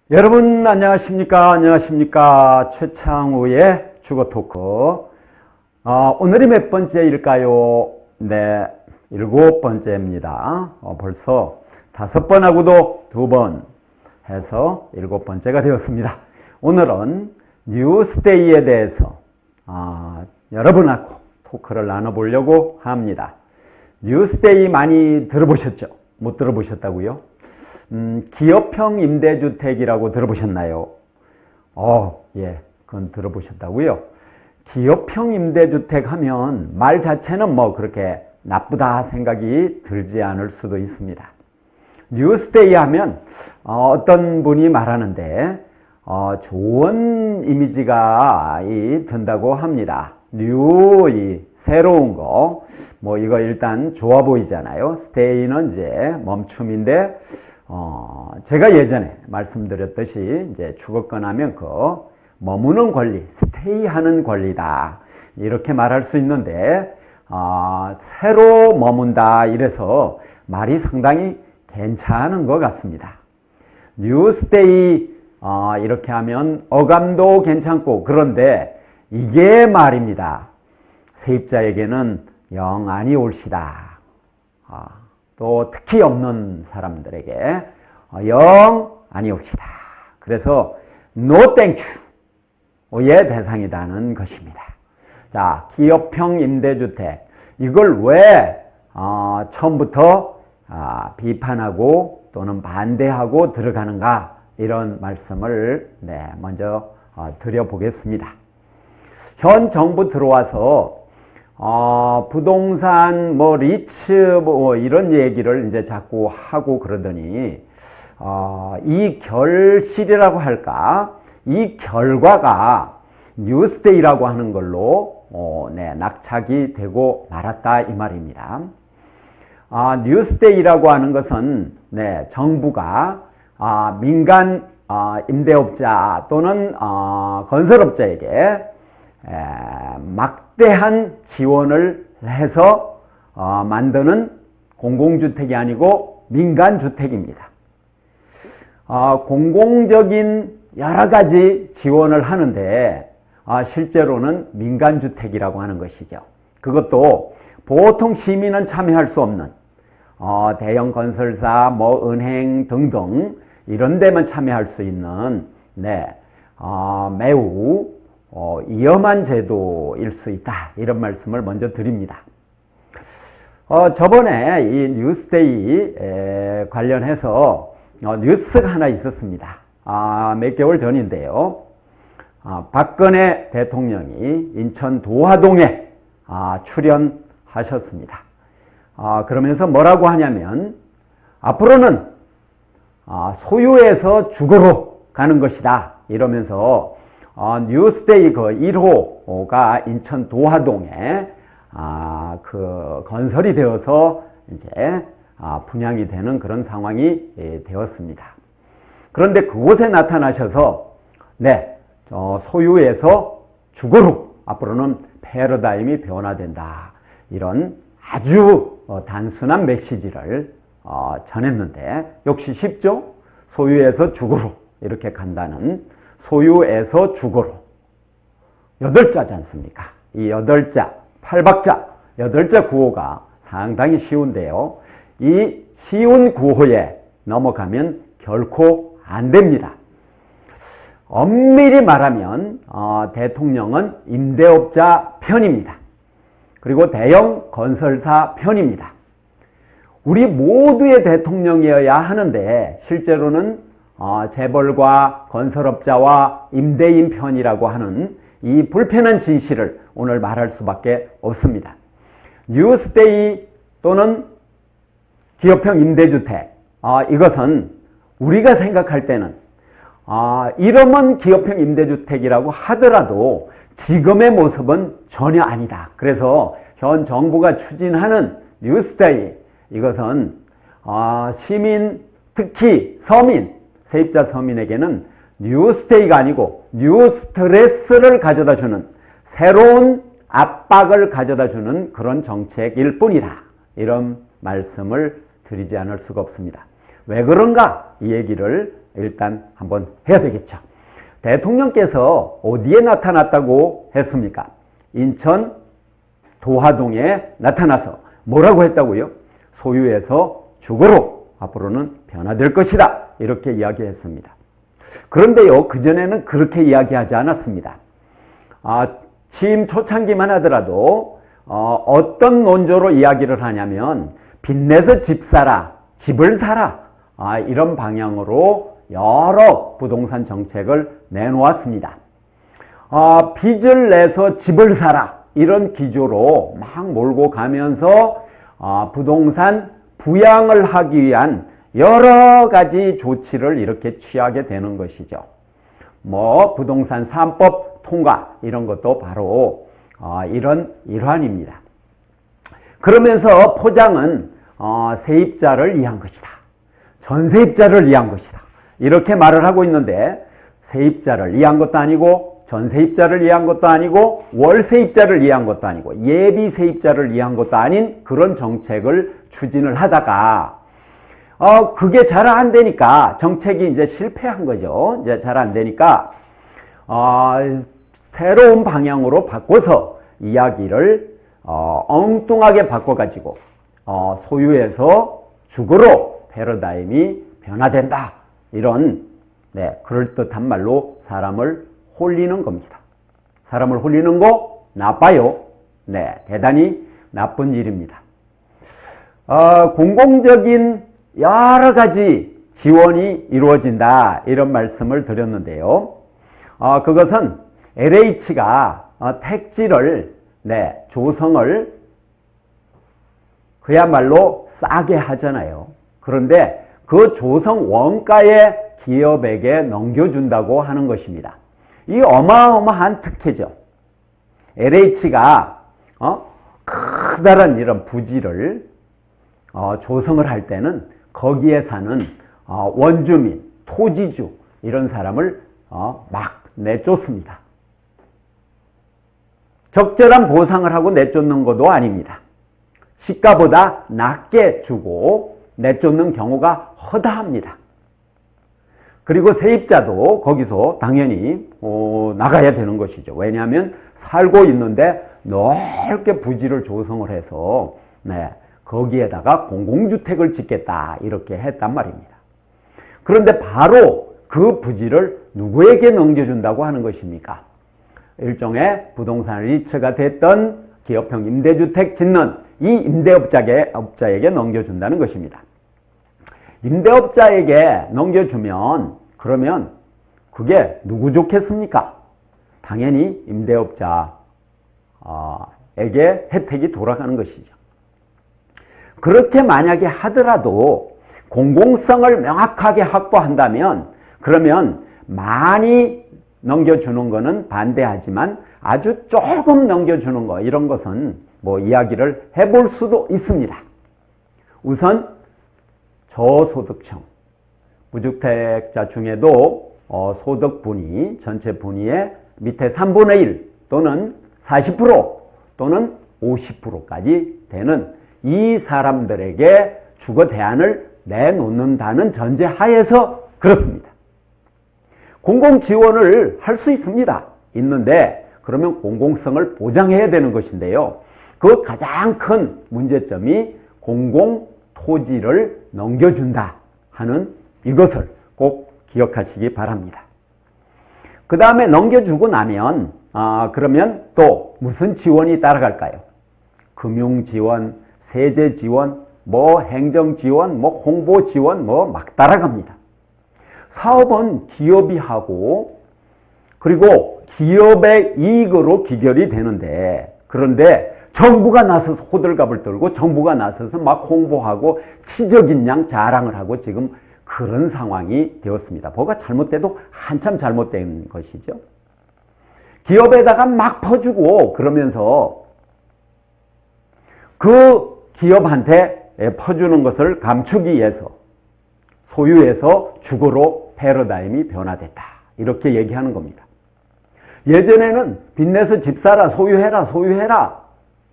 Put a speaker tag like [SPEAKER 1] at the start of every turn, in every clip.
[SPEAKER 1] 여러분 안녕하십니까 최창우의 주거토크. 오늘이 몇 번째일까요? 네, 7번째입니다. 벌써 5번 하고도 2번 해서 7번째가 되었습니다. 오늘은 뉴스데이에 대해서 여러분하고 토크를 나눠보려고 합니다. 뉴스데이 많이 들어보셨죠? 못 들어보셨다고요? 기업형 임대주택이라고 들어보셨나요? 예, 그건 들어보셨다고요? 기업형 임대주택 하면 말 자체는 뭐 그렇게 나쁘다 생각이 들지 않을 수도 있습니다. 뉴스데이 하면 어떤 분이 말하는데 좋은 이미지가 든다고 합니다. 이 새로운 거, 뭐 이거 일단 좋아 보이잖아요. 스테이는 이제 멈춤인데 제가 예전에 말씀드렸듯이 이제 주거권 하면 머무는 권리, 스테이하는 권리다 이렇게 말할 수 있는데 새로 머문다 이래서 말이 상당히 괜찮은 것 같습니다. 뉴스테이 이렇게 하면 어감도 괜찮고, 그런데 이게 말입니다. 세입자에게는 영 아니 올시다. 또 특히 없는 사람들에게 영 아니 옵시다. 그래서 no thank you의 대상이라는 것입니다. 자, 기업형 임대주택, 이걸 왜 처음부터 비판하고 또는 반대하고 들어가는가, 이런 말씀을 먼저 드려보겠습니다. 현 정부 들어와서 부동산 리츠 이런 얘기를 이제 자꾸 하고 그러더니 이 결실이라고 할까, 이 결과가 뉴스데이라고 하는 걸로 낙착이 되고 말았다 이 말입니다. 뉴스데이라고 하는 것은 정부가 민간 임대업자 또는 건설업자에게 막대한 지원을 해서 만드는 공공주택이 아니고 민간주택입니다. 공공적인 여러 가지 지원을 하는데 실제로는 민간주택이라고 하는 것이죠. 그것도 보통 시민은 참여할 수 없는 대형 건설사, 은행 등등 이런 데만 참여할 수 있는 매우 위험한 제도일 수 있다, 이런 말씀을 먼저 드립니다. 저번에 이 뉴스데이 관련해서 뉴스가 하나 있었습니다. 몇 개월 전인데요. 박근혜 대통령이 인천 도화동에 출연하셨습니다. 그러면서 뭐라고 하냐면, 앞으로는 소유에서 주거로 가는 것이다 이러면서 뉴스데이 1호가 인천 도화동에 건설이 되어서 이제 분양이 되는 그런 상황이 되었습니다. 그런데 그곳에 나타나셔서 소유에서 주거로 앞으로는 패러다임이 변화된다, 이런 아주 단순한 메시지를 전했는데, 역시 쉽죠? 소유에서 주거로 이렇게 간다는, 소유에서 주거로 8자지 않습니까? 이 8자, 8박자, 8자 구호가 상당히 쉬운데요. 이 쉬운 구호에 넘어가면 결코 안 됩니다. 엄밀히 말하면 대통령은 임대업자 편입니다. 그리고 대형 건설사 편입니다. 우리 모두의 대통령이어야 하는데 실제로는 재벌과 건설업자와 임대인 편이라고 하는 이 불편한 진실을 오늘 말할 수밖에 없습니다. 뉴스데이 또는 기업형 임대주택, 이것은 우리가 생각할 때는 이름은 기업형 임대주택이라고 하더라도 지금의 모습은 전혀 아니다. 그래서 현 정부가 추진하는 뉴스데이, 이것은 시민, 특히 서민, 세입자 서민에게는 뉴스데이가 아니고 뉴스트레스를 가져다주는, 새로운 압박을 가져다주는 그런 정책일 뿐이다, 이런 말씀을 드리지 않을 수가 없습니다. 왜 그런가, 이 얘기를 일단 한번 해야 되겠죠. 대통령께서 어디에 나타났다고 했습니까? 인천 도화동에 나타나서 뭐라고 했다고요? 소유에서 주거로 앞으로는 변화될 것이다. 이렇게 이야기했습니다. 그런데요, 그전에는 그렇게 이야기하지 않았습니다. 취임 초창기만 하더라도 어떤 논조로 이야기를 하냐면 빚내서 집 사라, 집을 사라, 이런 방향으로 여러 부동산 정책을 내놓았습니다. 빚을 내서 집을 사라, 이런 기조로 막 몰고 가면서 부동산 부양을 하기 위한 여러 가지 조치를 이렇게 취하게 되는 것이죠. 뭐 부동산 3법 통과 이런 것도 바로 이런 일환입니다. 그러면서 포장은 세입자를 위한 것이다. 전세입자를 위한 것이다. 이렇게 말을 하고 있는데 세입자를 위한 것도 아니고 전세입자를 위한 것도 아니고 월세입자를 위한 것도 아니고 예비세입자를 위한 것도 아닌 그런 정책을 추진을 하다가 그게 잘 안 되니까 정책이 이제 실패한 거죠. 이제 잘 안 되니까 새로운 방향으로 바꿔서 이야기를 엉뚱하게 바꿔가지고 소유에서 주거로 패러다임이 변화된다. 이런 그럴듯한 말로 사람을 홀리는 겁니다. 사람을 홀리는 거 나빠요. 대단히 나쁜 일입니다. 공공적인 여러 가지 지원이 이루어진다. 이런 말씀을 드렸는데요. 그것은 LH가 택지를 조성을 그야말로 싸게 하잖아요. 그런데 그 조성 원가에 기업에게 넘겨준다고 하는 것입니다. 이 어마어마한 특혜죠. LH가 커다란 이런 부지를 조성을 할 때는 거기에 사는 원주민, 토지주 이런 사람을 막 내쫓습니다. 적절한 보상을 하고 내쫓는 것도 아닙니다. 시가보다 낮게 주고 내쫓는 경우가 허다합니다. 그리고 세입자도 거기서 당연히 나가야 되는 것이죠. 왜냐하면 살고 있는데 넓게 부지를 조성을 해서 거기에다가 공공주택을 짓겠다 이렇게 했단 말입니다. 그런데 바로 그 부지를 누구에게 넘겨준다고 하는 것입니까? 일종의 부동산 리츠가 됐던 기업형 임대주택 짓는 이 임대업자에게 넘겨준다는 것입니다. 임대업자에게 넘겨주면 그러면 그게 누구 좋겠습니까? 당연히 임대업자에게 혜택이 돌아가는 것이죠. 그렇게 만약에 하더라도 공공성을 명확하게 확보한다면 그러면 많이 넘겨주는 것은 반대하지만 아주 조금 넘겨주는 것 이런 것은 뭐 이야기를 해볼 수도 있습니다. 우선 저소득층 무주택자 중에도 소득 분위 전체 분위의 밑에 3분의 1 또는 40% 또는 50%까지 되는 이 사람들에게 주거 대안을 내놓는다는 전제 하에서 그렇습니다. 공공 지원을 할 수 있습니다. 있는데 그러면 공공성을 보장해야 되는 것인데요. 그 가장 큰 문제점이 공공 토지를 넘겨준다 하는 이것을 꼭 기억하시기 바랍니다. 그 다음에 넘겨주고 나면 그러면 또 무슨 지원이 따라갈까요? 금융 지원, 세제 지원, 뭐 행정 지원, 뭐 홍보 지원 뭐 막 따라갑니다. 사업은 기업이 하고 그리고 기업의 이익으로 기결이 되는데 그런데 정부가 나서서 호들갑을 떨고 정부가 나서서 막 홍보하고 치적인 양 자랑을 하고 지금 그런 상황이 되었습니다. 뭐가 잘못돼도 한참 잘못된 것이죠. 기업에다가 막 퍼주고 그러면서 그 기업한테 퍼주는 것을 감추기 위해서 소유에서 주거로 패러다임이 변화됐다. 이렇게 얘기하는 겁니다. 예전에는 빚내서 집 사라, 소유해라, 소유해라.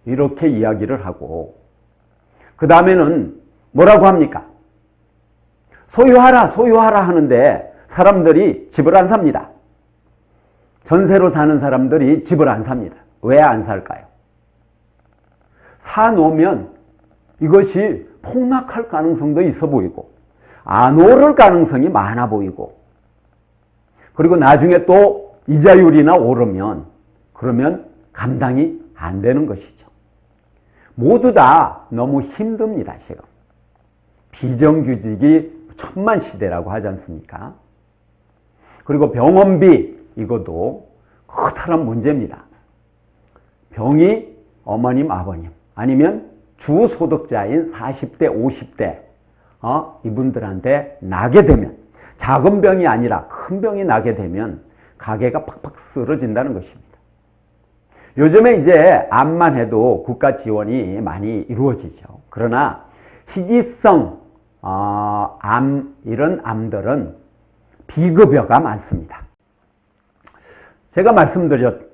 [SPEAKER 1] 이렇게 이야기를 하고 그 다음에는 뭐라고 합니까? 소유하라, 소유하라 하는데 사람들이 집을 안 삽니다. 전세로 사는 사람들이 집을 안 삽니다. 왜 안 살까요? 사놓으면 이것이 폭락할 가능성도 있어 보이고 안 오를 가능성이 많아 보이고 그리고 나중에 또 이자율이나 오르면 그러면 감당이 안 되는 것이죠. 모두 다 너무 힘듭니다. 지금 비정규직이 천만시대라고 하지 않습니까? 그리고 병원비 이것도 커다란 문제입니다. 병이 어머님 아버님 아니면 주소득자인 40대 50대 이분들한테 나게 되면 작은 병이 아니라 큰 병이 나게 되면 가게가 팍팍 쓰러진다는 것입니다. 요즘에 이제 암만 해도 국가 지원이 많이 이루어지죠. 그러나 희귀성 암 이런 암들은 비급여가 많습니다. 제가 말씀드렸지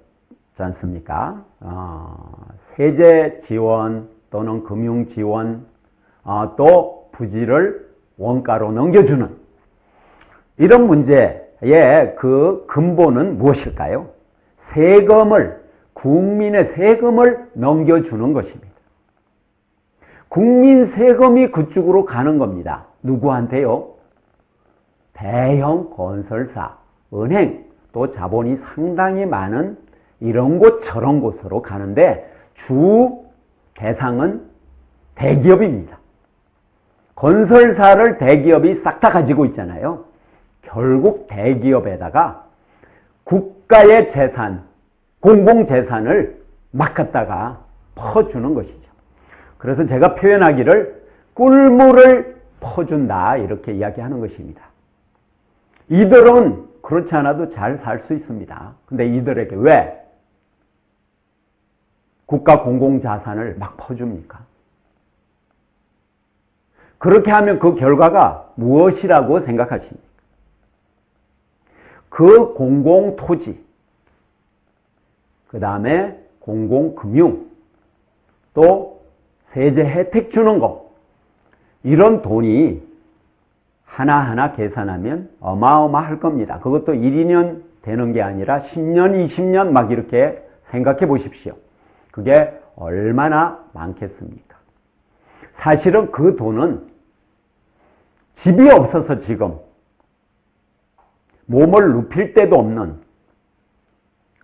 [SPEAKER 1] 않습니까? 세제 지원 또는 금융 지원 또 부지를 원가로 넘겨주는 이런 문제의 그 근본은 무엇일까요? 국민의 세금을 넘겨주는 것입니다. 국민 세금이 그쪽으로 가는 겁니다. 누구한테요? 대형 건설사, 은행, 또 자본이 상당히 많은 이런 곳 저런 곳으로 가는데 주 대상은 대기업입니다. 건설사를 대기업이 싹 다 가지고 있잖아요. 결국 대기업에다가 국가의 재산, 공공재산을 막 갖다가 퍼주는 것이죠. 그래서 제가 표현하기를 꿀물을 퍼준다 이렇게 이야기하는 것입니다. 이들은 그렇지 않아도 잘 살 수 있습니다. 근데 이들에게 왜 국가 공공자산을 막 퍼줍니까? 그렇게 하면 그 결과가 무엇이라고 생각하십니까? 그 공공토지, 그 다음에 공공금융, 또 세제 혜택 주는 거 이런 돈이 하나하나 계산하면 어마어마할 겁니다. 그것도 1, 2년 되는 게 아니라 10년, 20년 막 이렇게 생각해 보십시오. 그게 얼마나 많겠습니까? 사실은 그 돈은 집이 없어서 지금 몸을 눕힐 데도 없는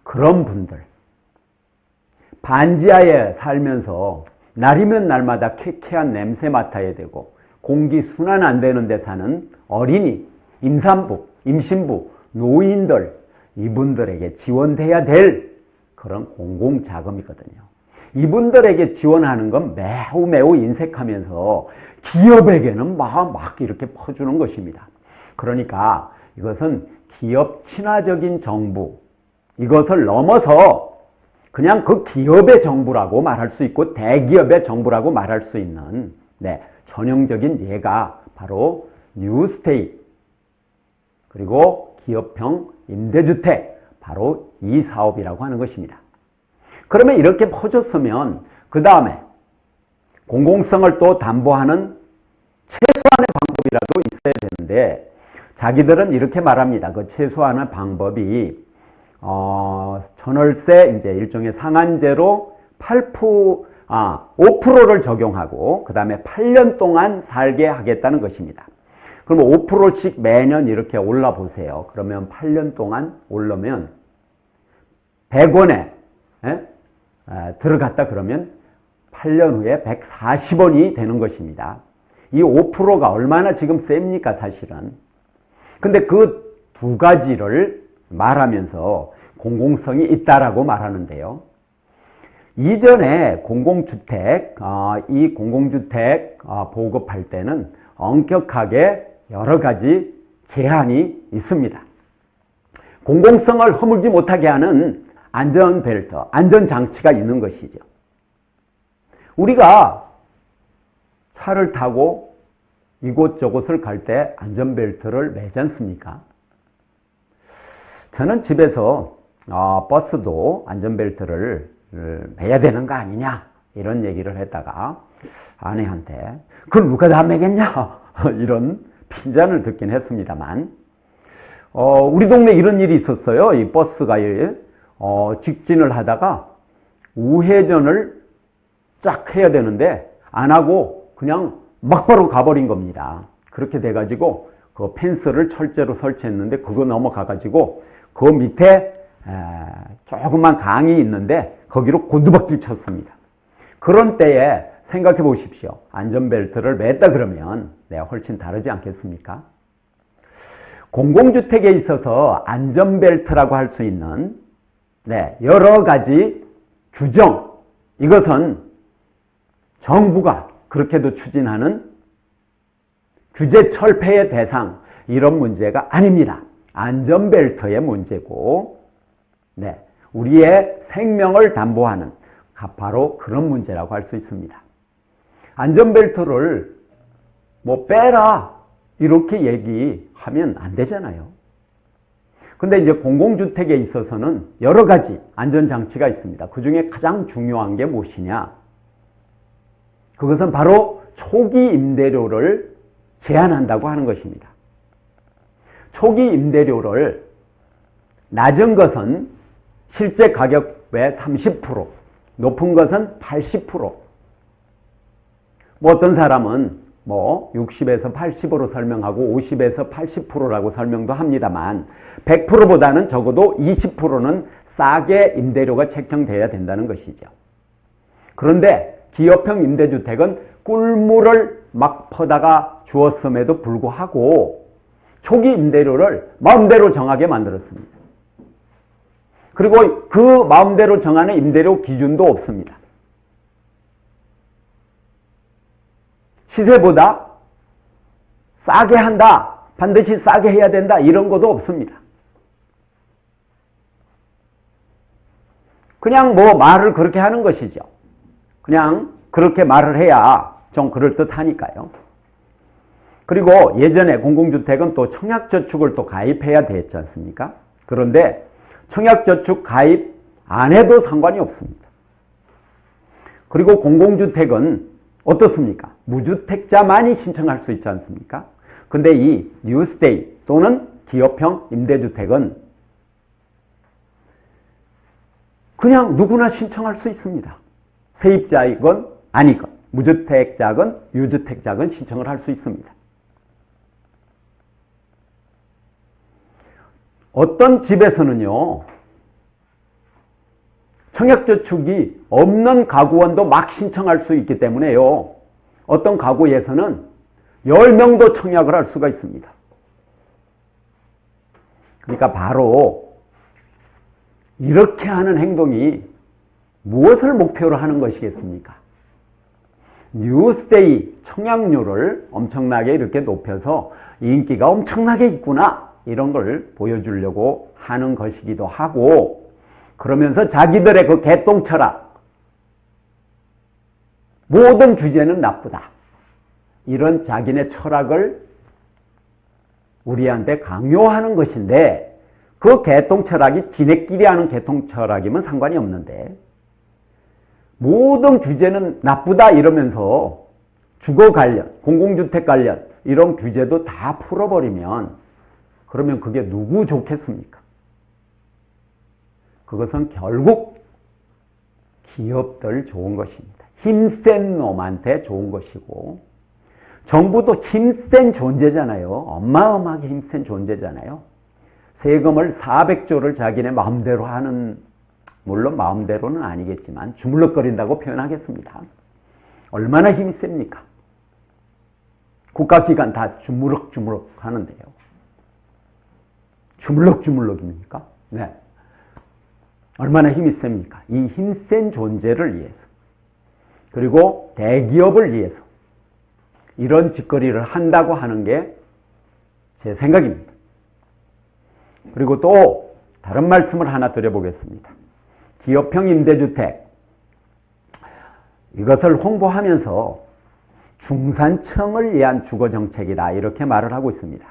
[SPEAKER 1] 그런 분들, 반지하에 살면서 날이면 날마다 쾌쾌한 냄새 맡아야 되고 공기 순환 안 되는 데 사는 어린이, 임산부, 임신부, 노인들 이분들에게 지원돼야 될 그런 공공자금이거든요. 이분들에게 지원하는 건 매우 인색하면서 기업에게는 막 이렇게 퍼주는 것입니다. 그러니까 이것은 기업 친화적인 정부, 이것을 넘어서 그냥 그 기업의 정부라고 말할 수 있고 대기업의 정부라고 말할 수 있는 전형적인 예가 바로 뉴스테이 그리고 기업형 임대주택 바로 이 사업이라고 하는 것입니다. 그러면 이렇게 퍼줬으면 그 다음에 공공성을 또 담보하는 최소한의 방법이라도 있어야 되는데 자기들은 이렇게 말합니다. 그 최소한의 방법이 전월세 이제 일종의 상한제로 5%를 적용하고 그 다음에 8년 동안 살게 하겠다는 것입니다. 그러면 5%씩 매년 이렇게 올라 보세요. 그러면 8년 동안 오르면 100원에 들어갔다 그러면 8년 후에 140원이 되는 것입니다. 이 5%가 얼마나 지금 셉니까 사실은. 근데 그 두 가지를 말하면서 공공성이 있다라고 말하는데요. 이전에 공공주택, 이 공공주택 보급할 때는 엄격하게 여러 가지 제한이 있습니다. 공공성을 허물지 못하게 하는 안전벨트, 안전장치가 있는 것이죠. 우리가 차를 타고 이곳저곳을 갈 때 안전벨트를 매지 않습니까? 저는 집에서 버스도 안전벨트를 매야 되는 거 아니냐 이런 얘기를 했다가 아내한테 그걸 누가 다 매겠냐 이런 핀잔을 듣긴 했습니다만 우리 동네 이런 일이 있었어요. 이 버스가 직진을 하다가 우회전을 쫙 해야 되는데 안 하고 그냥 막바로 가버린 겁니다. 그렇게 돼가지고 그 펜스를 철제로 설치했는데 그거 넘어가가지고 그 밑에 조그만 강이 있는데 거기로 곤두박질 쳤습니다. 그런 때에 생각해 보십시오. 안전벨트를 맸다 그러면 내가 훨씬 다르지 않겠습니까? 공공주택에 있어서 안전벨트라고 할 수 있는 여러 가지 규정, 이것은 정부가 그렇게도 추진하는 규제 철폐의 대상, 이런 문제가 아닙니다. 안전벨트의 문제고, 우리의 생명을 담보하는 바로 그런 문제라고 할 수 있습니다. 안전벨트를 빼라 이렇게 얘기하면 안 되잖아요. 근데 이제 공공주택에 있어서는 여러 가지 안전장치가 있습니다. 그 중에 가장 중요한 게 무엇이냐? 그것은 바로 초기 임대료를 제한한다고 하는 것입니다. 초기 임대료를 낮은 것은 실제 가격의 30%, 높은 것은 80%. 어떤 사람은 60에서 80으로 설명하고 50에서 80%라고 설명도 합니다만 100%보다는 적어도 20%는 싸게 임대료가 책정돼야 된다는 것이죠. 그런데 기업형 임대주택은 꿀물을 막 퍼다가 주었음에도 불구하고 초기 임대료를 마음대로 정하게 만들었습니다. 그리고 그 마음대로 정하는 임대료 기준도 없습니다. 시세보다 싸게 한다, 반드시 싸게 해야 된다, 이런 것도 없습니다. 그냥 말을 그렇게 하는 것이죠. 그냥 그렇게 말을 해야 좀 그럴듯하니까요. 그리고 예전에 공공주택은 또 청약저축을 또 가입해야 됐지 않습니까? 그런데 청약저축 가입 안 해도 상관이 없습니다. 그리고 공공주택은 어떻습니까? 무주택자만이 신청할 수 있지 않습니까? 근데 이 뉴스테이 또는 기업형 임대주택은 그냥 누구나 신청할 수 있습니다. 세입자이건 아니건, 무주택자건 유주택자건 신청을 할 수 있습니다. 어떤 집에서는요, 청약저축이 없는 가구원도 막 신청할 수 있기 때문에요, 어떤 가구에서는 10명도 청약을 할 수가 있습니다. 그러니까 바로 이렇게 하는 행동이 무엇을 목표로 하는 것이겠습니까? 뉴스테이 청약률을 엄청나게 이렇게 높여서 인기가 엄청나게 있구나, 이런 걸 보여주려고 하는 것이기도 하고, 그러면서 자기들의 그 개똥 철학, 모든 규제는 나쁘다, 이런 자기네 철학을 우리한테 강요하는 것인데, 그 개똥 철학이 지네끼리 하는 개똥 철학이면 상관이 없는데, 모든 규제는 나쁘다 이러면서 주거 관련, 공공주택 관련 이런 규제도 다 풀어버리면 그러면 그게 누구 좋겠습니까? 그것은 결국 기업들 좋은 것입니다. 힘센 놈한테 좋은 것이고, 정부도 힘센 존재잖아요. 어마어마하게 힘센 존재잖아요. 세금을 400조를 자기네 마음대로 하는, 물론 마음대로는 아니겠지만 주물럭거린다고 표현하겠습니다. 얼마나 힘이 셉니까? 국가기관 다 주물럭주물럭 하는데요. 주물럭주물럭입니까? 네. 얼마나 힘이 셉니까? 이 힘센 존재를 위해서, 그리고 대기업을 위해서 이런 짓거리를 한다고 하는 게 제 생각입니다. 그리고 또 다른 말씀을 하나 드려보겠습니다. 기업형 임대주택, 이것을 홍보하면서 중산층을 위한 주거정책이다, 이렇게 말을 하고 있습니다.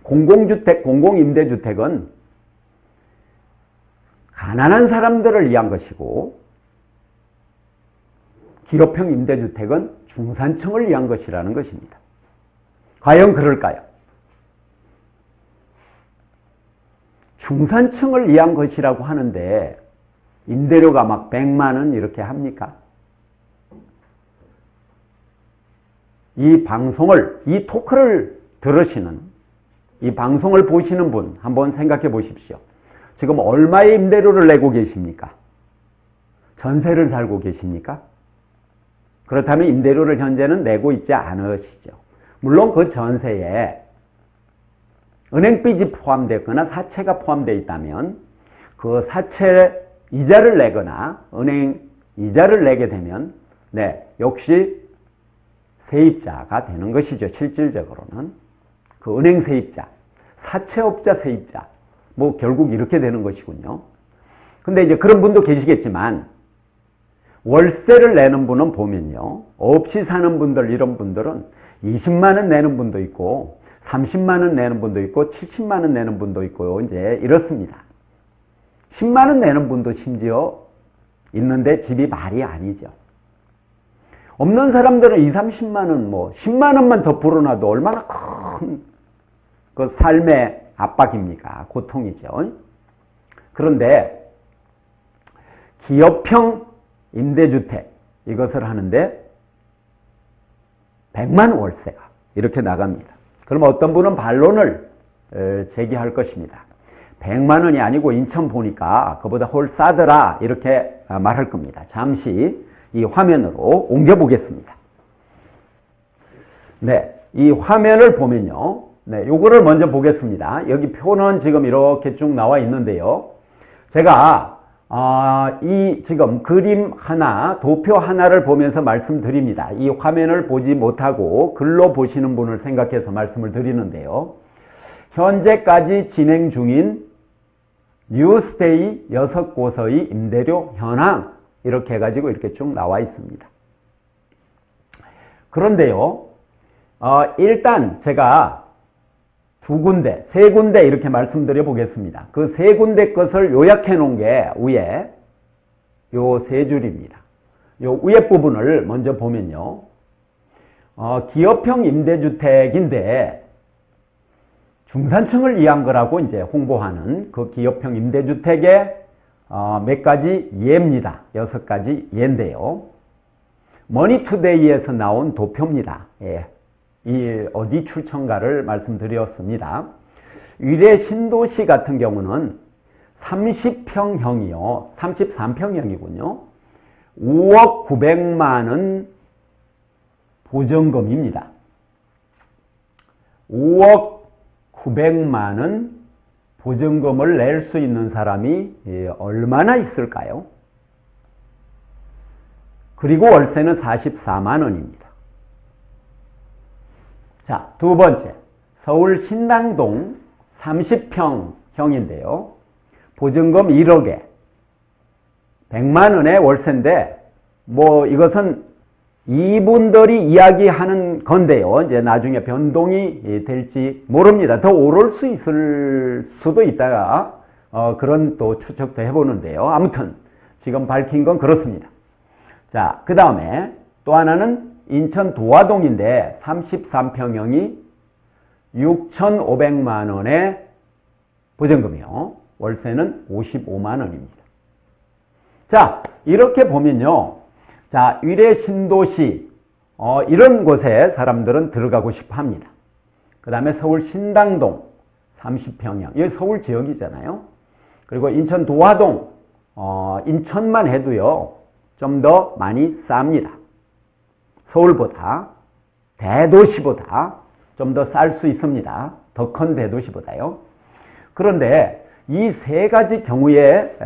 [SPEAKER 1] 공공주택, 공공임대주택은 가난한 사람들을 위한 것이고, 기업형 임대주택은 중산층을 위한 것이라는 것입니다. 과연 그럴까요? 중산층을 위한 것이라고 하는데 임대료가 막 100만 원 이렇게 합니까? 이 방송을, 이 토크를 들으시는, 이 방송을 보시는 분 한번 생각해 보십시오. 지금 얼마의 임대료를 내고 계십니까? 전세를 살고 계십니까? 그렇다면 임대료를 현재는 내고 있지 않으시죠. 물론 그 전세에 은행빚이 포함되거나 사채가 포함되어 있다면 그 사채 이자를 내거나 은행 이자를 내게 되면 역시 세입자가 되는 것이죠. 실질적으로는 그 은행 세입자, 사채업자 세입자, 뭐 결국 이렇게 되는 것이군요. 근데 이제 그런 분도 계시겠지만 월세를 내는 분은 보면요, 없이 사는 분들, 이런 분들은 20만 원 내는 분도 있고 30만 원 내는 분도 있고 70만 원 내는 분도 있고 이제 이렇습니다. 10만 원 내는 분도 심지어 있는데 집이 말이 아니죠. 없는 사람들은 20, 30만 원, 뭐 10만 원만 더 불어놔도 얼마나 큰 그 삶의 압박입니까? 고통이죠. 그런데 기업형 임대주택 이것을 하는데 100만 원 월세가 이렇게 나갑니다. 그러면 어떤 분은 반론을 제기할 것입니다. 100만 원이 아니고 인천 보니까 그보다 훨 싸더라 이렇게 말할 겁니다. 잠시 이 화면으로 옮겨 보겠습니다. 이 화면을 보면요. 요거를 먼저 보겠습니다. 여기 표는 지금 이렇게 쭉 나와 있는데요. 제가 이 지금 그림 하나, 도표 하나를 보면서 말씀드립니다. 이 화면을 보지 못하고 글로 보시는 분을 생각해서 말씀을 드리는데요. 현재까지 진행 중인 뉴스테이 6곳의 임대료 현황 이렇게 해가지고 이렇게 쭉 나와 있습니다. 그런데요, 일단 제가 세 군데 이렇게 말씀드려 보겠습니다. 그 세 군데 것을 요약해 놓은 게 위에 요 세 줄입니다. 요 위에 부분을 먼저 보면요. 기업형 임대주택인데 중산층을 위한 거라고 이제 홍보하는 그 기업형 임대주택의 몇 가지 예입니다. 6가지 예인데요. 머니투데이에서 나온 도표입니다. 이 어디 출처인가를 말씀드렸습니다. 위례 신도시 같은 경우는 30평형이요. 33평형이군요. 5억 900만 원 보증금입니다. 5억 900만 원 보증금을 낼 수 있는 사람이 얼마나 있을까요? 그리고 월세는 44만 원입니다. 자, 두 번째, 서울 신당동 30평형인데요. 보증금 1억에 100만 원의 월세인데 뭐 이것은 이분들이 이야기하는 건데요. 이제 나중에 변동이 될지 모릅니다. 더 오를 수 있을 수도 있다가 그런 또 추측도 해보는데요. 아무튼 지금 밝힌 건 그렇습니다. 자, 그 다음에 또 하나는 인천 도화동인데 33평형이 6,500만 원의 보증금이요. 월세는 55만 원입니다. 자, 이렇게 보면요. 자, 위례 신도시 이런 곳에 사람들은 들어가고 싶어 합니다. 그 다음에 서울 신당동 30평형. 여기 서울 지역이잖아요. 그리고 인천 도화동 인천만 해도요. 좀 더 많이 쌉니다. 서울보다 대도시보다 좀 더 쌀 수 있습니다. 더 큰 대도시보다요. 그런데 이 세 가지 경우에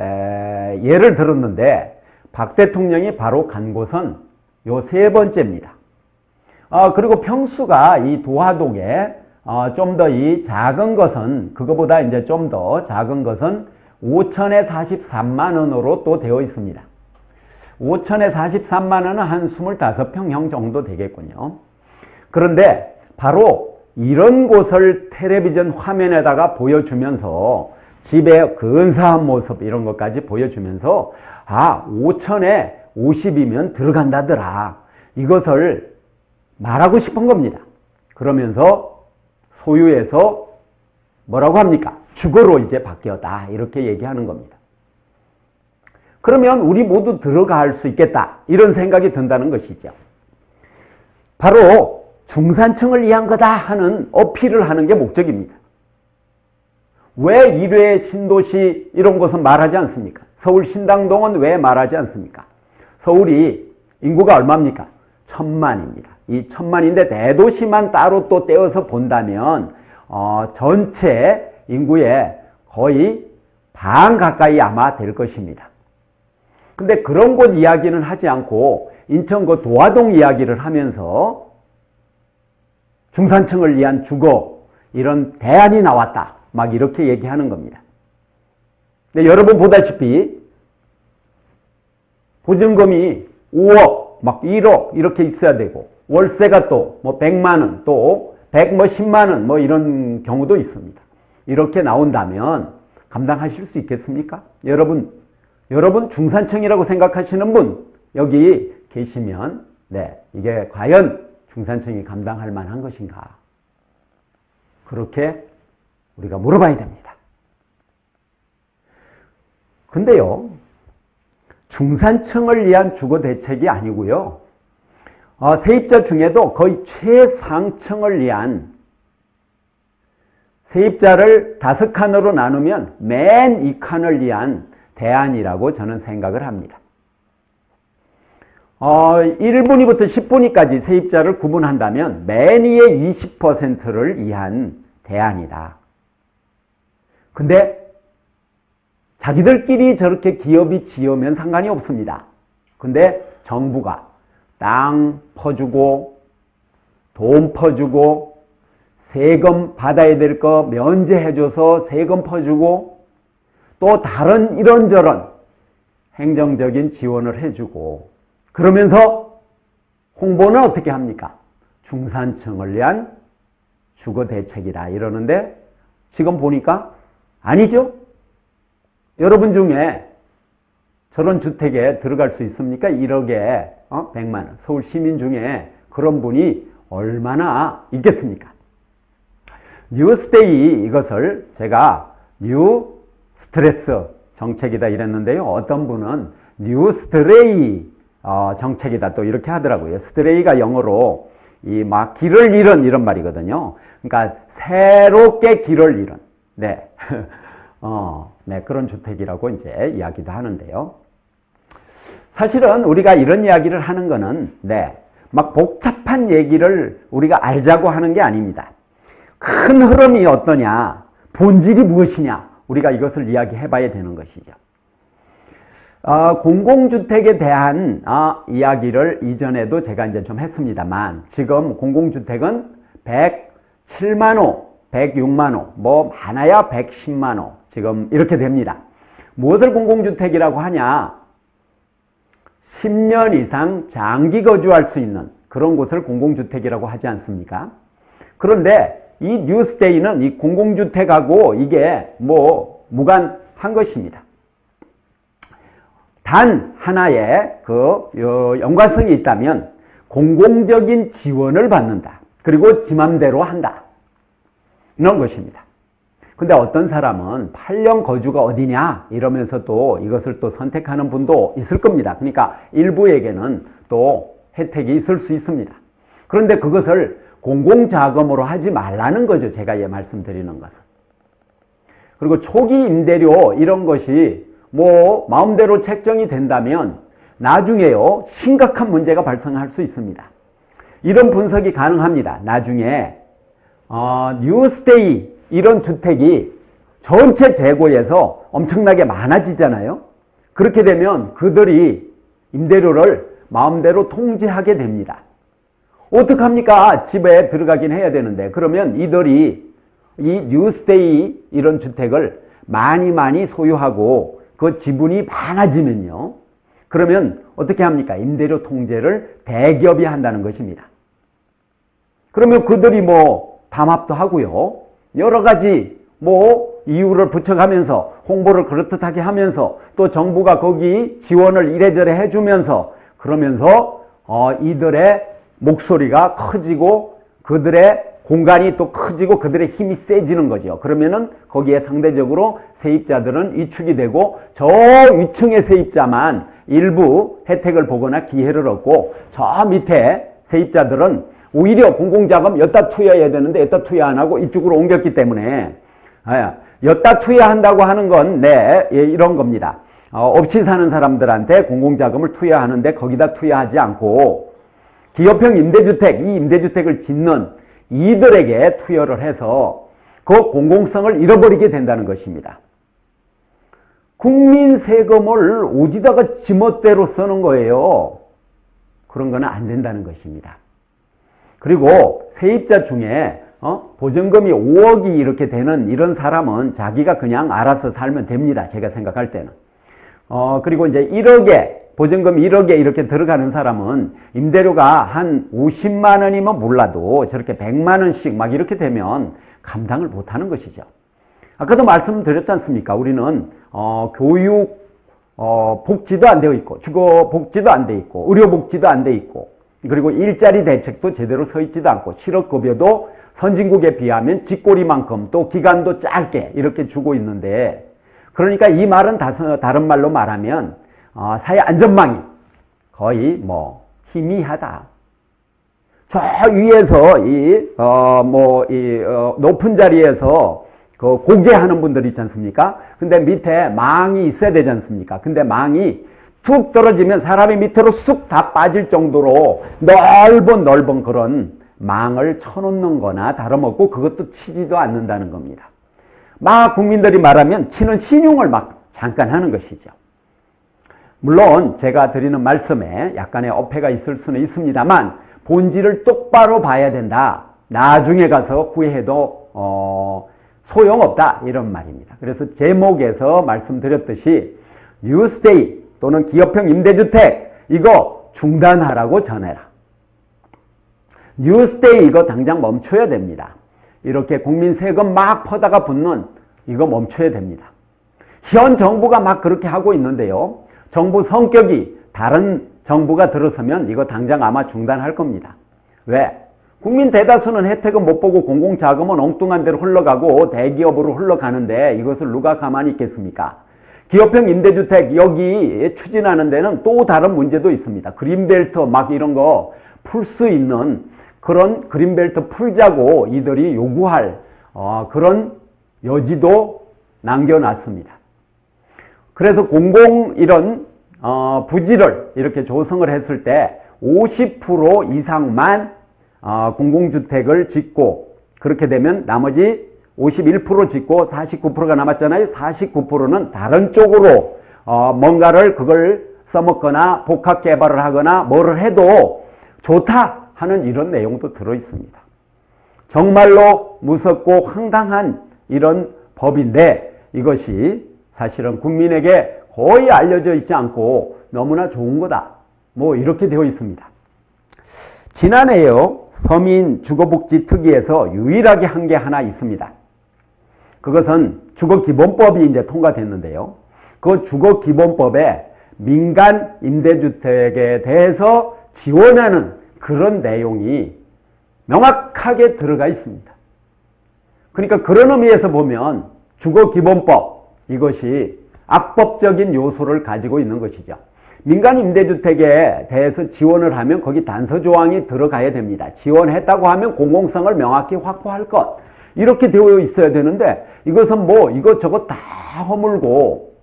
[SPEAKER 1] 예를 들었는데 박 대통령이 바로 간 곳은 요 세 번째입니다. 그리고 평수가 이 도화동에 좀 더 이 작은 것은 그거보다 이제 좀 더 작은 것은 5천에 43만 원으로 또 되어 있습니다. 5천에 43만 원은 한 25평형 정도 되겠군요. 그런데 바로 이런 곳을 텔레비전 화면에다가 보여주면서 집의 근사한 모습 이런 것까지 보여주면서 5천에 50이면 들어간다더라. 이것을 말하고 싶은 겁니다. 그러면서 소유해서 뭐라고 합니까? 주거로 이제 바뀌었다. 이렇게 얘기하는 겁니다. 그러면 우리 모두 들어갈 수 있겠다. 이런 생각이 든다는 것이죠. 바로 중산층을 위한 거다 하는 어필을 하는 게 목적입니다. 왜 1회 신도시 이런 곳은 말하지 않습니까? 서울 신당동은 왜 말하지 않습니까? 서울이 인구가 얼마입니까? 1000만입니다. 이 1000만인데 대도시만 따로 또 떼어서 본다면 전체 인구의 거의 반 가까이 아마 될 것입니다. 근데 그런 곳 이야기는 하지 않고 인천 그 도화동 이야기를 하면서 중산층을 위한 주거 이런 대안이 나왔다. 막 이렇게 얘기하는 겁니다. 근데 여러분 보다시피 보증금이 5억, 막 1억 이렇게 있어야 되고 월세가 또 뭐 100만 원, 또 100 뭐 10만 원 뭐 이런 경우도 있습니다. 이렇게 나온다면 감당하실 수 있겠습니까? 여러분 중산층이라고 생각하시는 분 여기 계시면 이게 과연 중산층이 감당할 만한 것인가? 그렇게 우리가 물어봐야 됩니다. 근데요, 중산층을 위한 주거 대책이 아니고요, 세입자 중에도 거의 최상층을 위한, 세입자를 5칸으로 나누면 맨 2칸을 위한 대안이라고 저는 생각을 합니다. 1분위부터 10분위까지 세입자를 구분한다면 맨 위의 20%를 위한 대안이다. 근데 자기들끼리 저렇게 기업이 지으면 상관이 없습니다. 근데 정부가 땅 퍼주고 돈 퍼주고 세금 받아야 될 거 면제해줘서 세금 퍼주고 또 다른 이런저런 행정적인 지원을 해주고 그러면서 홍보는 어떻게 합니까? 중산층을 위한 주거대책이다 이러는데 지금 보니까 아니죠? 여러분 중에 저런 주택에 들어갈 수 있습니까? 1억에 100만 원. 서울 시민 중에 그런 분이 얼마나 있겠습니까? 뉴스데이 이것을 제가 뉴 스트레스 정책이다 이랬는데요. 어떤 분은 뉴 스트레이 정책이다 또 이렇게 하더라고요. 스트레이가 영어로 이 막 길을 잃은 이런 말이거든요. 그러니까 새롭게 길을 잃은 그런 주택이라고 이제 이야기도 하는데요. 사실은 우리가 이런 이야기를 하는 거는 막 복잡한 얘기를 우리가 알자고 하는 게 아닙니다. 큰 흐름이 어떠냐, 본질이 무엇이냐, 우리가 이것을 이야기해 봐야 되는 것이죠. 공공주택에 대한 이야기를 이전에도 제가 이제 좀 했습니다만 지금 공공주택은 107만 호, 106만 호, 뭐 많아야 110만 호 지금 이렇게 됩니다. 무엇을 공공주택이라고 하냐? 10년 이상 장기 거주할 수 있는 그런 곳을 공공주택이라고 하지 않습니까? 그런데 이 뉴스데이는 이 공공주택하고 이게 뭐 무관한 것입니다. 단 하나의 연관성이 있다면 공공적인 지원을 받는다. 그리고 지 맘대로 한다. 이런 것입니다. 근데 어떤 사람은 8년 거주가 어디냐 이러면서 또 이것을 또 선택하는 분도 있을 겁니다. 그러니까 일부에게는 또 혜택이 있을 수 있습니다. 그런데 그것을 공공자금으로 하지 말라는 거죠. 제가 말씀드리는 것은. 그리고 초기 임대료 이런 것이 뭐 마음대로 책정이 된다면 나중에요 심각한 문제가 발생할 수 있습니다. 이런 분석이 가능합니다. 나중에 뉴스데이 이런 주택이 전체 재고에서 엄청나게 많아지잖아요. 그렇게 되면 그들이 임대료를 마음대로 통제하게 됩니다. 어떡합니까? 집에 들어가긴 해야 되는데 그러면 이들이 이 뉴스데이 이런 주택을 많이 소유하고 그 지분이 많아지면요. 그러면 어떻게 합니까? 임대료 통제를 대기업이 한다는 것입니다. 그러면 그들이 뭐 담합도 하고요. 여러 가지 뭐 이유를 붙여가면서 홍보를 그렇듯하게 하면서 또 정부가 거기 지원을 이래저래 해주면서 그러면서 이들의 목소리가 커지고 그들의 공간이 또 커지고 그들의 힘이 세지는 거죠. 그러면은 거기에 상대적으로 세입자들은 위축이 되고 저 위층의 세입자만 일부 혜택을 보거나 기회를 얻고 저 밑에 세입자들은 오히려 공공자금 여기다 투여해야 되는데 여기다 투여 안 하고 이쪽으로 옮겼기 때문에 여기다 투여한다고 하는 건 이런 겁니다. 없이 사는 사람들한테 공공자금을 투여하는데 거기다 투여하지 않고 기업형 임대주택, 이 임대주택을 짓는 이들에게 투여를 해서 그 공공성을 잃어버리게 된다는 것입니다. 국민 세금을 어디다가 지멋대로 쓰는 거예요. 그런 거는 안 된다는 것입니다. 그리고 세입자 중에 보증금이 5억이 이렇게 되는 이런 사람은 자기가 그냥 알아서 살면 됩니다. 제가 생각할 때는. 그리고 이제 1억에 보증금 1억에 이렇게 들어가는 사람은 임대료가 한 50만 원이면 몰라도 저렇게 100만 원씩 막 이렇게 되면 감당을 못하는 것이죠. 아까도 말씀드렸지 않습니까? 우리는 교육 복지도 안 되어 있고 주거 복지도 안 되어 있고 의료 복지도 안 되어 있고 그리고 일자리 대책도 제대로 서 있지도 않고 실업급여도 선진국에 비하면 쥐꼬리만큼 또 기간도 짧게 이렇게 주고 있는데 그러니까 이 말은 다른 말로 말하면 사회 안전망이 거의 뭐 희미하다. 저 위에서 높은 자리에서 그 고개하는 분들 있지 않습니까? 근데 밑에 망이 있어야 되지 않습니까? 근데 망이 툭 떨어지면 사람이 밑으로 쑥 다 빠질 정도로 넓은 그런 망을 쳐놓는 거나 다름없고 그것도 치지도 않는다는 겁니다. 막 국민들이 말하면 치는 신용을 막 잠깐 하는 것이죠. 물론 제가 드리는 말씀에 약간의 어폐가 있을 수는 있습니다만 본질을 똑바로 봐야 된다. 나중에 가서 후회해도 소용없다 이런 말입니다. 그래서 제목에서 말씀드렸듯이 뉴스테이 또는 기업형 임대주택 이거 중단하라고 전해라. 뉴스테이 이거 당장 멈춰야 됩니다. 이렇게 국민 세금 막 퍼다가 붓는 이거 멈춰야 됩니다. 현 정부가 막 그렇게 하고 있는데요. 정부 성격이 다른 정부가 들어서면 이거 당장 아마 중단할 겁니다. 왜? 국민 대다수는 혜택은 못 보고 공공자금은 엉뚱한 데로 흘러가고 대기업으로 흘러가는데 이것을 누가 가만히 있겠습니까? 기업형 임대주택 여기 추진하는 데는 또 다른 문제도 있습니다. 그린벨트 막 이런 거 풀 수 있는 그런 그린벨트 풀자고 이들이 요구할 그런 여지도 남겨놨습니다. 그래서 이런 부지를 이렇게 조성을 했을 때 50% 이상만 공공주택을 짓고 그렇게 되면 나머지 51% 짓고 49%가 남았잖아요. 49%는 다른 쪽으로 뭔가를 그걸 써먹거나 복합 개발을 하거나 뭐를 해도 좋다 하는 이런 내용도 들어 있습니다. 정말로 무섭고 황당한 이런 법인데 이것이 사실은 국민에게 거의 알려져 있지 않고 너무나 좋은 거다. 뭐 이렇게 되어 있습니다. 지난해요. 서민주거복지특위에서 유일하게 한 게 하나 있습니다. 그것은 주거기본법이 이제 통과됐는데요. 그 주거기본법에 민간 임대주택에 대해서 지원하는 그런 내용이 명확하게 들어가 있습니다. 그러니까 그런 의미에서 보면 주거기본법 이것이 악법적인 요소를 가지고 있는 것이죠. 민간 임대주택에 대해서 지원을 하면 거기 단서조항이 들어가야 됩니다. 지원했다고 하면 공공성을 명확히 확보할 것 이렇게 되어 있어야 되는데 이것은 뭐 이것저것 다 허물고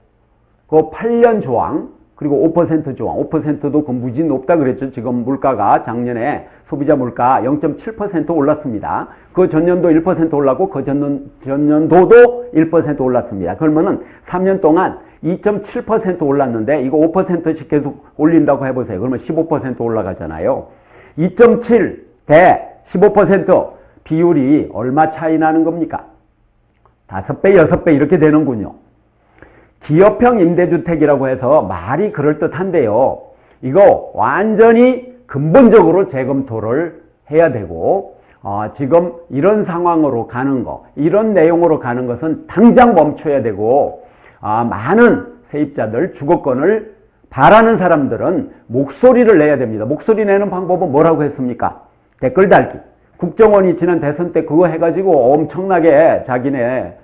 [SPEAKER 1] 그 8년 조항 그리고 5% 조항 5%도 그 무지 높다 그랬죠. 지금 물가가 작년에 소비자 물가 0.7% 올랐습니다. 그 전년도 1% 올랐고 그 전년도도 1% 올랐습니다. 그러면은 3년 동안 2.7% 올랐는데 이거 5%씩 계속 올린다고 해보세요. 그러면 15% 올라가잖아요. 2.7 대 15% 비율이 얼마 차이 나는 겁니까? 5배, 6배 이렇게 되는군요. 기업형 임대주택이라고 해서 말이 그럴듯한데요. 이거 완전히 근본적으로 재검토를 해야 되고 지금 이런 상황으로 가는 거, 이런 내용으로 가는 것은 당장 멈춰야 되고 많은 세입자들, 주거권을 바라는 사람들은 목소리를 내야 됩니다. 목소리 내는 방법은 뭐라고 했습니까? 댓글 달기. 국정원이 지난 대선 때 그거 해가지고 엄청나게 자기네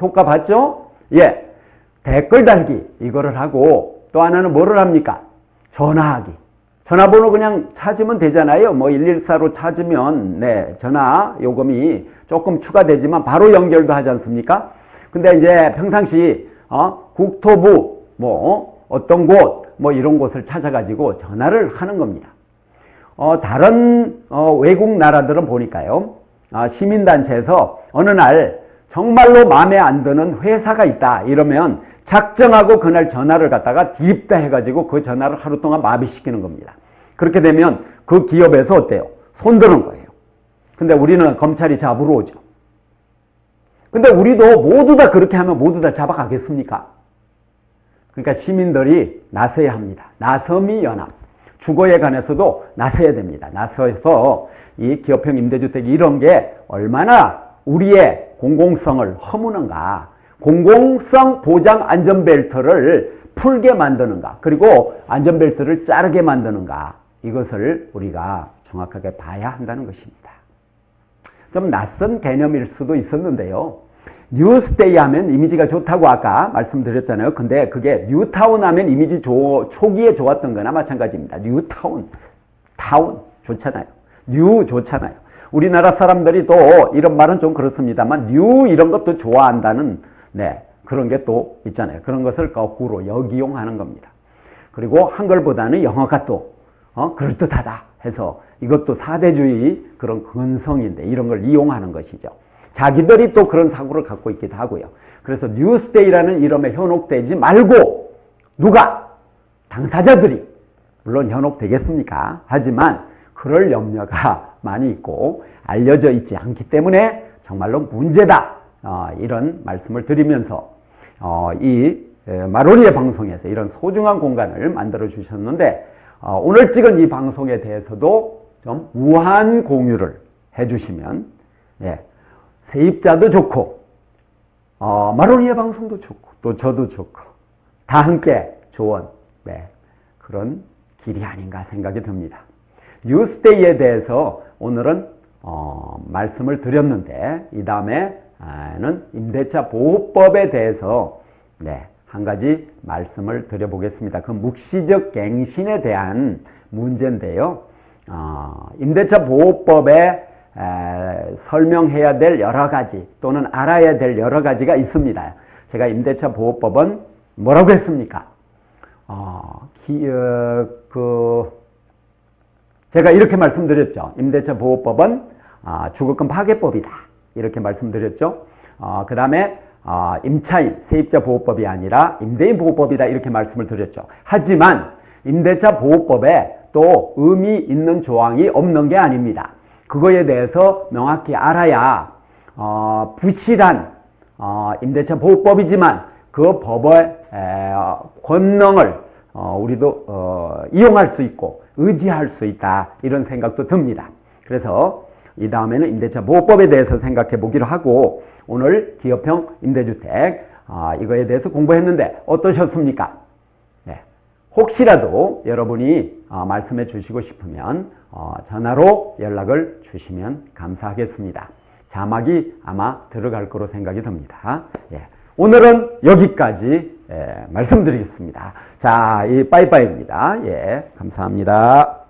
[SPEAKER 1] 효과 봤죠? 예, 댓글 달기 이거를 하고 또 하나는 뭐를 합니까? 전화하기. 전화번호 그냥 찾으면 되잖아요. 뭐 114로 찾으면 네, 전화 요금이 조금 추가되지만 바로 연결도 하지 않습니까? 근데 이제 평상시 국토부 뭐 어떤 곳 뭐 이런 곳을 찾아가지고 전화를 하는 겁니다. 다른 외국 나라들은 보니까요. 시민단체에서 어느 날 정말로 마음에 안 드는 회사가 있다 이러면 작정하고 그날 전화를 갖다가 뒤집다 해가지고 그 전화를 하루 동안 마비시키는 겁니다. 그렇게 되면 그 기업에서 어때요? 손드는 거예요. 근데 우리는 검찰이 잡으러 오죠. 근데 우리도 모두 다 그렇게 하면 모두 다 잡아가겠습니까? 그러니까 시민들이 나서야 합니다. 나섬이 연합. 주거에 관해서도 나서야 됩니다. 나서서 이 기업형 임대주택 이런 게 얼마나 우리의 공공성을 허무는가. 공공성 보장 안전벨트를 풀게 만드는가. 그리고 안전벨트를 자르게 만드는가. 이것을 우리가 정확하게 봐야 한다는 것입니다. 좀 낯선 개념일 수도 있었는데요. 뉴스데이 하면 이미지가 좋다고 아까 말씀드렸잖아요. 근데 그게 뉴타운 하면 이미지 초기에 좋았던 거나 마찬가지입니다. 뉴타운, 타운 좋잖아요. 뉴 좋잖아요. 우리나라 사람들이 또 이런 말은 좀 그렇습니다만 뉴 이런 것도 좋아한다는 네, 그런 게 또 있잖아요. 그런 것을 거꾸로 역이용하는 겁니다. 그리고 한글보다는 영어가 또 그럴듯하다 해서 이것도 사대주의 그런 근성인데 이런 걸 이용하는 것이죠. 자기들이 또 그런 사고를 갖고 있기도 하고요. 그래서 뉴스데이라는 이름에 현혹되지 말고 누가? 당사자들이 물론 현혹되겠습니까? 하지만 그럴 염려가 많이 있고 알려져 있지 않기 때문에 정말로 문제다. 이런 말씀을 드리면서 이 마로니에 방송에서 이런 소중한 공간을 만들어 주셨는데 오늘 찍은 이 방송에 대해서도 좀 무한 공유를 해주시면 세입자도 좋고 마로니에 방송도 좋고 또 저도 좋고 다 함께 좋은 그런 길이 아닌가 생각이 듭니다. 뉴스데이에 대해서 오늘은 말씀을 드렸는데 이 다음에는 임대차 보호법에 대해서 한 가지 말씀을 드려보겠습니다. 그 묵시적 갱신에 대한 문제인데요. 임대차 보호법에 설명해야 될 여러 가지 또는 알아야 될 여러 가지가 있습니다. 제가 임대차 보호법은 뭐라고 했습니까? 제가 이렇게 말씀드렸죠. 임대차 보호법은 주거권 파괴법이다. 이렇게 말씀드렸죠. 그 다음에 임차인, 세입자 보호법이 아니라 임대인 보호법이다. 이렇게 말씀을 드렸죠. 하지만 임대차 보호법에 또 의미 있는 조항이 없는 게 아닙니다. 그거에 대해서 명확히 알아야 부실한 임대차 보호법이지만 그 법의 권능을 우리도 이용할 수 있고 의지할 수 있다 이런 생각도 듭니다. 그래서 이 다음에는 임대차 보호법에 대해서 생각해 보기로 하고 오늘 기업형 임대주택 이거에 대해서 공부했는데 어떠셨습니까? 혹시라도 여러분이 말씀해 주시고 싶으면 전화로 연락을 주시면 감사하겠습니다. 자막이 아마 들어갈 거로 생각이 듭니다. 오늘은 여기까지 말씀드리겠습니다. 자, 이 빠이빠이입니다. 감사합니다.